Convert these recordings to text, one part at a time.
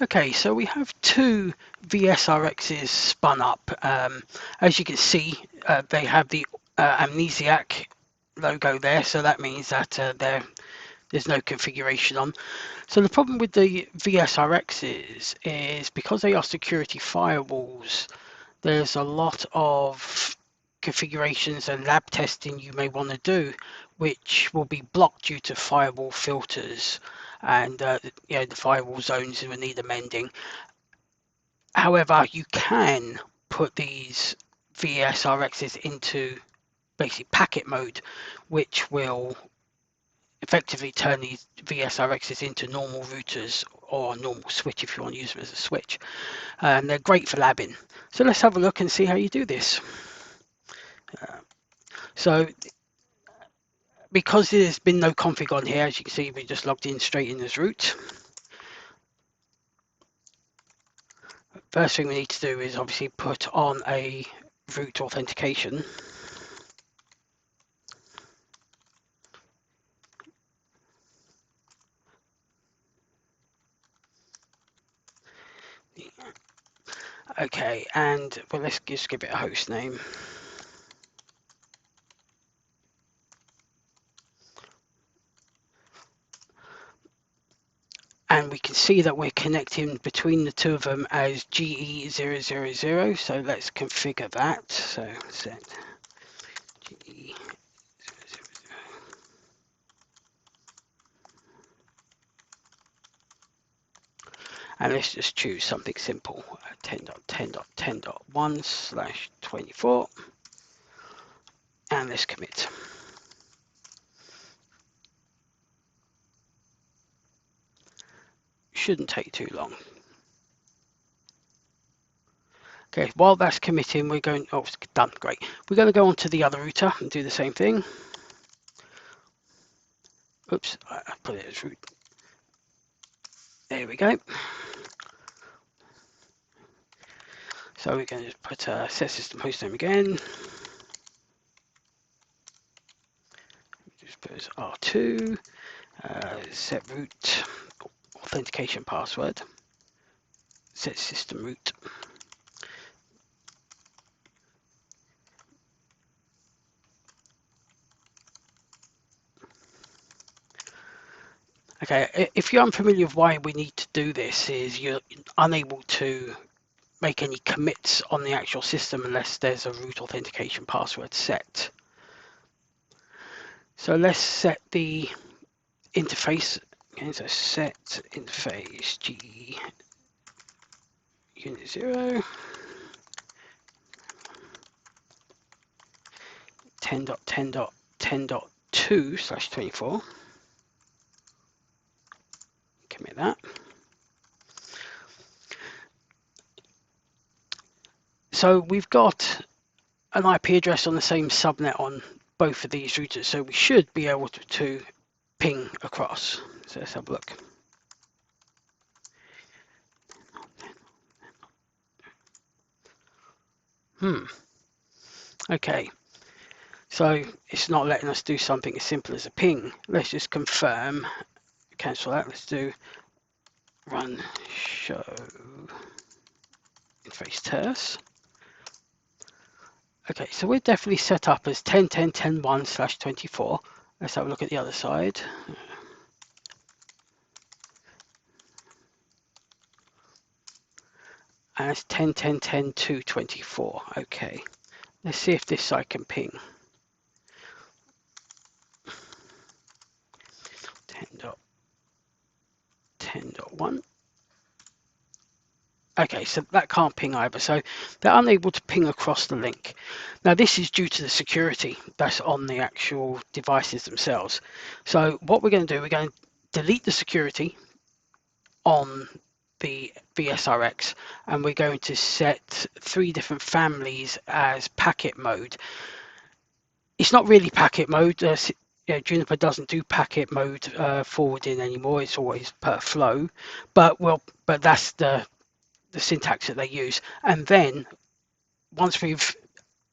Okay, so we have two vSRXs spun up. As you can see, they have the Amnesiac logo there, so that means that there's no configuration on. So the problem with the vSRXs is because they are security firewalls, there's a lot of configurations and lab testing you may want to do, which will be blocked due to firewall filters and the firewall zones will need amending. However, you can put these vSRXs into basically packet mode, which will effectively turn these vSRXs into normal routers or a normal switch if you want to use them as a switch. And they're great for labbing. So let's have a look and see how you do this. So because there's been no config on here, as you can see, we just logged in straight in as root. First thing we need to do is obviously put on a root authentication. Okay, and well, let's just give it a host name. And we can see that we're connecting between the two of them as GE000. So let's configure that. So set GE000. And let's just choose something simple, 10.10.10.1/24, and let's commit. Shouldn't take too long. Okay, while that's committing, we're going, oh, it's done, great. We're going to go on to the other router and do the same thing. Oops, I put it as root. There we go. So we're going to put set system hostname again. Just put as R2, set root, authentication password, set system root. Okay, if you're unfamiliar with why we need to do this, is you're unable to make any commits on the actual system unless there's a root authentication password set. So let's set the interface. Okay, so set interface G unit 0 10.10.10.2/24. Commit that. So we've got an IP address on the same subnet on both of these routers, so we should be able to ping across. So let's have a look. Okay, so it's not letting us do something as simple as a ping. Let's just confirm, cancel that. Let's do run show interface terse. Okay, so we're definitely set up as 10.10.10.1/24. Let's have a look at the other side. And it's 10.10.10.2/24. Okay, let's see if this side can ping. 10.10.1. Okay, so that can't ping either. So they're unable to ping across the link. Now this is due to the security that's on the actual devices themselves. So what we're going to do, we're going to delete the security on the vSRX, and we're going to set 3 different families as packet mode. It's not really packet mode. Juniper doesn't do packet mode forwarding anymore. It's always per flow, but that's the syntax that they use. And then once we've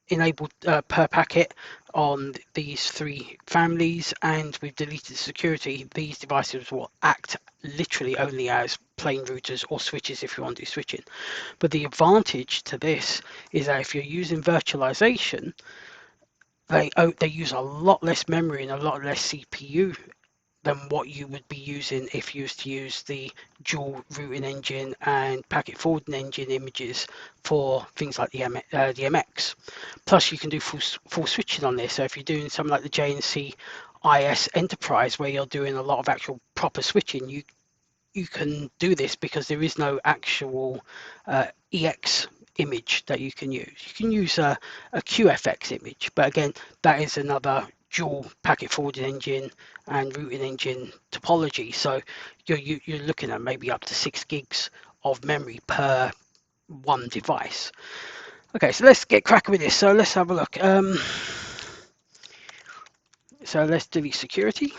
enabled per packet on these 3 families, and we've deleted security. These devices will act literally only as plain routers or switches if you want to do switching. But the advantage to this is that if you're using virtualization, they use a lot less memory and a lot less CPU than what you would be using if you used to use the dual routing engine and packet forwarding engine images for things like the MX. Plus, you can do full switching on this. So if you're doing something like the JNCIS Enterprise, where you're doing a lot of actual proper switching, you can do this because there is no actual EX image that you can use. You can use a QFX image, but again, that is another dual packet forwarding engine and routing engine topology. So you're looking at maybe up to 6 gigs of memory per one device. Okay, so let's get cracking with this. So let's have a look. So let's delete security.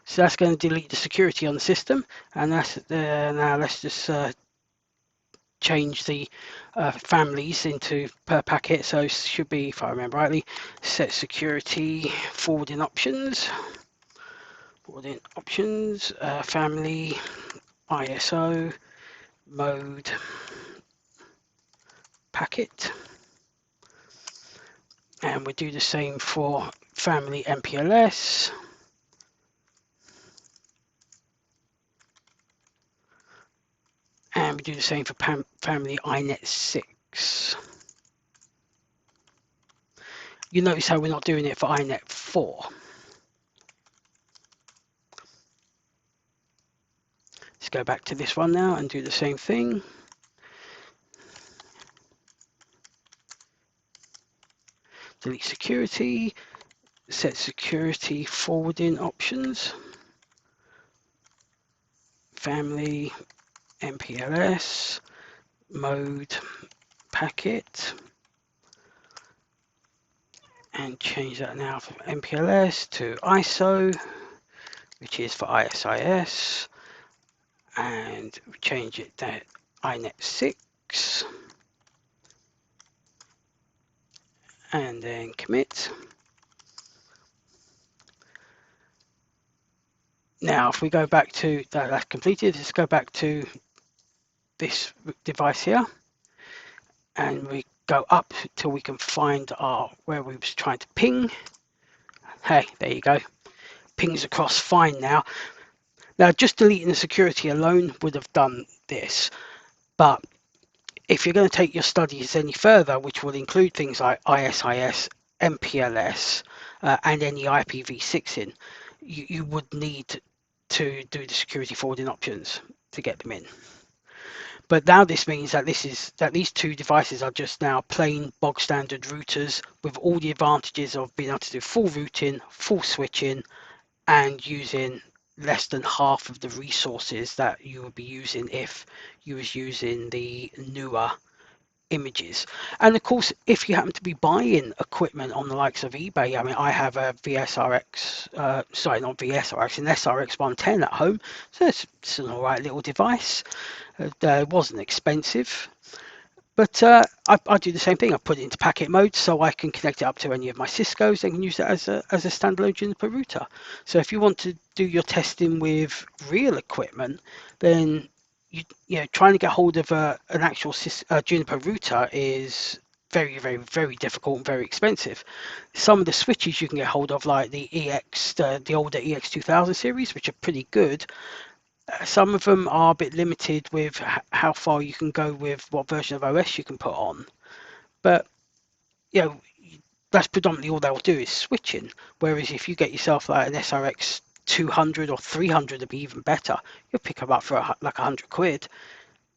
So that's going to delete the security on the system, and that's now let's just change the families into per packet. So it should be, if I remember rightly, set security forwarding options, family, ISO, mode, packet, and we do the same for family MPLS. And we do the same for family INET6. You notice how we're not doing it for INET4. Let's go back to this one now and do the same thing. Delete security, set security forwarding options, family, MPLS, mode, packet, and change that now from MPLS to ISO, which is for ISIS, and change it to INET6, and then commit. Now, if we go back to that's completed, let's go back to this device here, and we go up till we can find our where we was trying to ping. Hey, there you go. Pings across fine now. Now, just deleting the security alone would have done this, but if you're going to take your studies any further, which will include things like ISIS, MPLS, and any IPv6 you would need to do the security forwarding options to get them in. But now this means that these 2 devices are just now plain bog standard routers with all the advantages of being able to do full routing, full switching, and using less than half of the resources that you would be using if you was using the newer images. And of course, if you happen to be buying equipment on the likes of eBay, I mean, I have a vSRX, sorry, not vSRX, an SRX 110 at home, so it's an all right little device. It wasn't expensive, but I do the same thing. I put it into packet mode so I can connect it up to any of my Cisco's and can use it as a standalone Juniper router. So if you want to do your testing with real equipment, then you know, trying to get hold of an actual Juniper router is very, very, very difficult and very expensive. Some of the switches you can get hold of, like the the older EX2000 series, which are pretty good. Some of them are a bit limited with how far you can go with what version of OS you can put on. But you know, that's predominantly all they'll do is switching. Whereas if you get yourself like an SRX 200 or 300 to be even better, you'll pick them up for like 100 quid.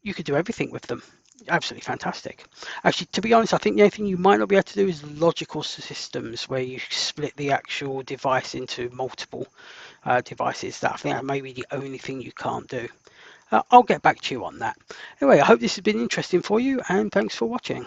You could do everything with them. Absolutely fantastic. Actually, to be honest, I think the only thing you might not be able to do is logical systems where you split the actual device into multiple devices. That I think that may be the only thing you can't do. I'll get back to you on that. Anyway, I hope this has been interesting for you, and thanks for watching.